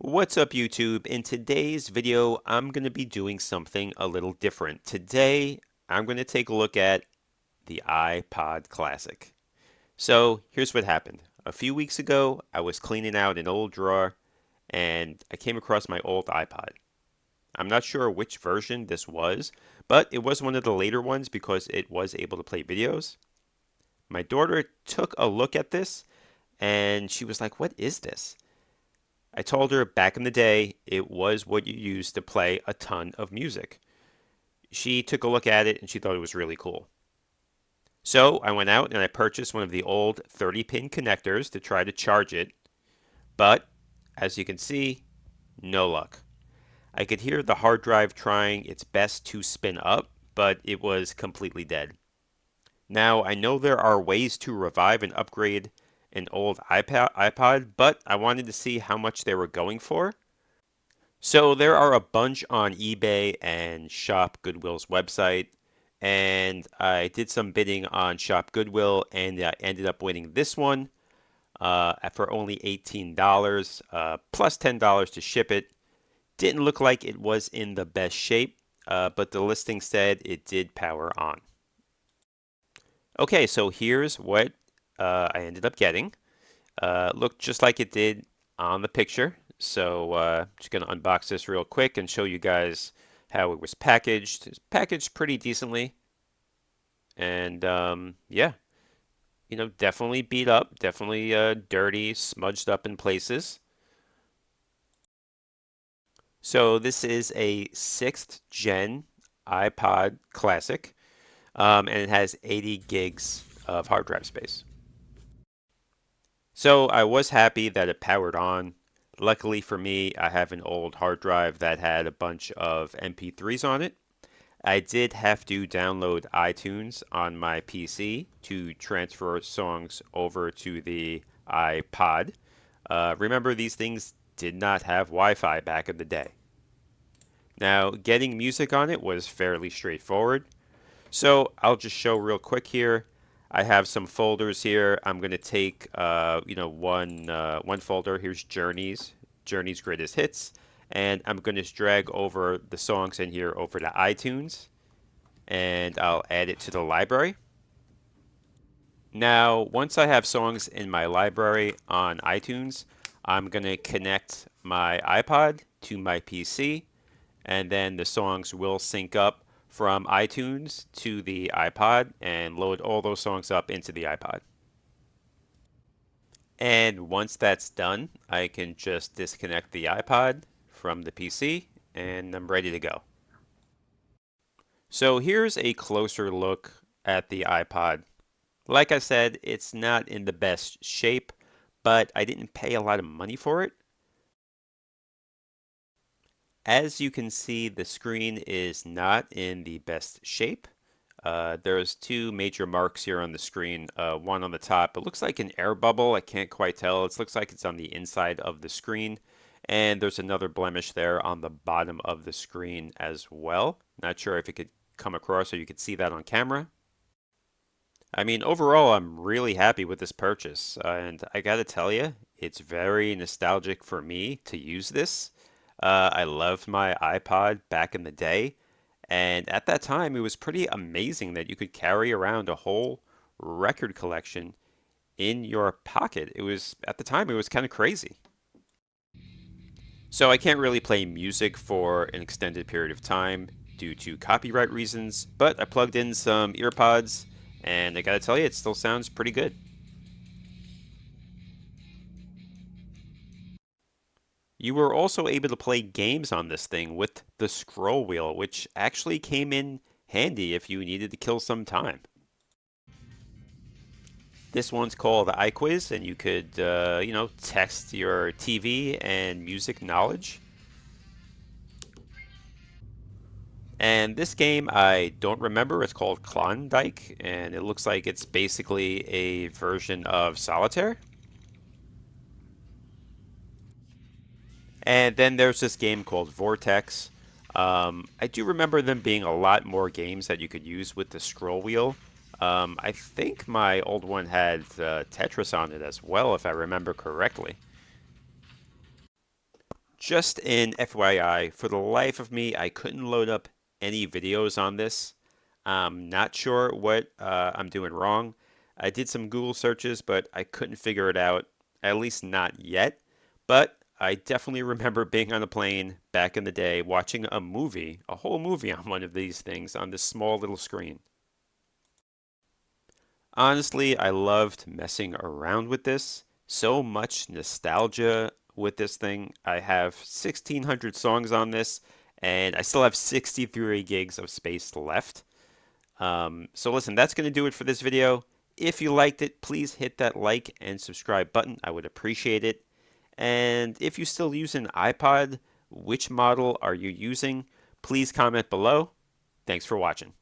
What's up, YouTube? In today's video, I'm going to be doing something a little different. Today, I'm going to take a look at the iPod Classic. So, here's what happened. A few weeks ago, I was cleaning out an old drawer and I came across my old iPod. I'm not sure which version this was, but it was one of the later ones because it was able to play videos. My daughter took a look at this and she was like, "What is this?" I told her back in the day it was what you used to play a ton of music. She took a look at it and she thought it was really cool. So I went out and I purchased one of the old 30-pin connectors to try to charge it, but as you can see, no luck. I could hear the hard drive trying its best to spin up, but it was completely dead. Now, I know there are ways to revive and upgrade an old iPod, but I wanted to see how much they were going for. So there are a bunch on eBay and Shop Goodwill's website, and I did some bidding on Shop Goodwill, and I ended up winning this one for only $18, plus $10 to ship it. Didn't look like it was in the best shape, but the listing said it did power on. Okay, so here's what I ended up getting. Looked just like it did on the picture. So just going to unbox this real quick and show you guys how it was packaged. It's packaged pretty decently. And yeah, definitely beat up, definitely dirty, smudged up in places. So this is a 6th gen iPod Classic, and it has 80 gigs of hard drive space. So I was happy that it powered on. Luckily for me, I have an old hard drive that had a bunch of MP3s on it. I did have to download iTunes on my PC to transfer songs over to the iPod. Remember, these things did not have Wi-Fi back in the day. Now, getting music on it was fairly straightforward. So I'll just show real quick here. I have some folders here. I'm going to take, one folder. Here's Journey's Greatest Hits. And I'm going to drag over the songs in here over to iTunes. And I'll add it to the library. Now, once I have songs in my library on iTunes, I'm going to connect my iPod to my PC. And then the songs will sync up from iTunes to the iPod and load all those songs up into the iPod. And once that's done, I can just disconnect the iPod from the PC and I'm ready to go. So here's a closer look at the iPod. Like I said, it's not in the best shape, but I didn't pay a lot of money for it. As you can see, the screen is not in the best shape. There's two major marks here on the screen, one on the top. It looks like an air bubble. I can't quite tell. It looks like it's on the inside of the screen. And there's another blemish there on the bottom of the screen as well. Not sure if it could come across so you could see that on camera. I mean, overall, I'm really happy with this purchase. And I gotta tell you, it's very nostalgic for me to use this. I loved my iPod back in the day. And at that time, it was pretty amazing that you could carry around a whole record collection in your pocket. At the time, it was kind of crazy. So I can't really play music for an extended period of time due to copyright reasons, but I plugged in some earpods, and I gotta tell you, it still sounds pretty good. You were also able to play games on this thing with the scroll wheel, which actually came in handy if you needed to kill some time. This one's called iQuiz, and you could, test your TV and music knowledge. And this game, I don't remember. It's called Klondike, and it looks like it's basically a version of Solitaire. And then there's this game called Vortex. I do remember them being a lot more games that you could use with the scroll wheel. I think my old one had Tetris on it as well, if I remember correctly. Just an FYI, for the life of me, I couldn't load up any videos on this. I'm not sure what I'm doing wrong. I did some Google searches, but I couldn't figure it out, at least not yet. But I definitely remember being on a plane back in the day watching a movie, a whole movie on one of these things on this small little screen. Honestly, I loved messing around with this. So much nostalgia with this thing. I have 1,600 songs on this, and I still have 63 gigs of space left. So listen, that's going to do it for this video. If you liked it, please hit that like and subscribe button. I would appreciate it. And if you still use an iPod, which model are you using? Please comment below. Thanks for watching.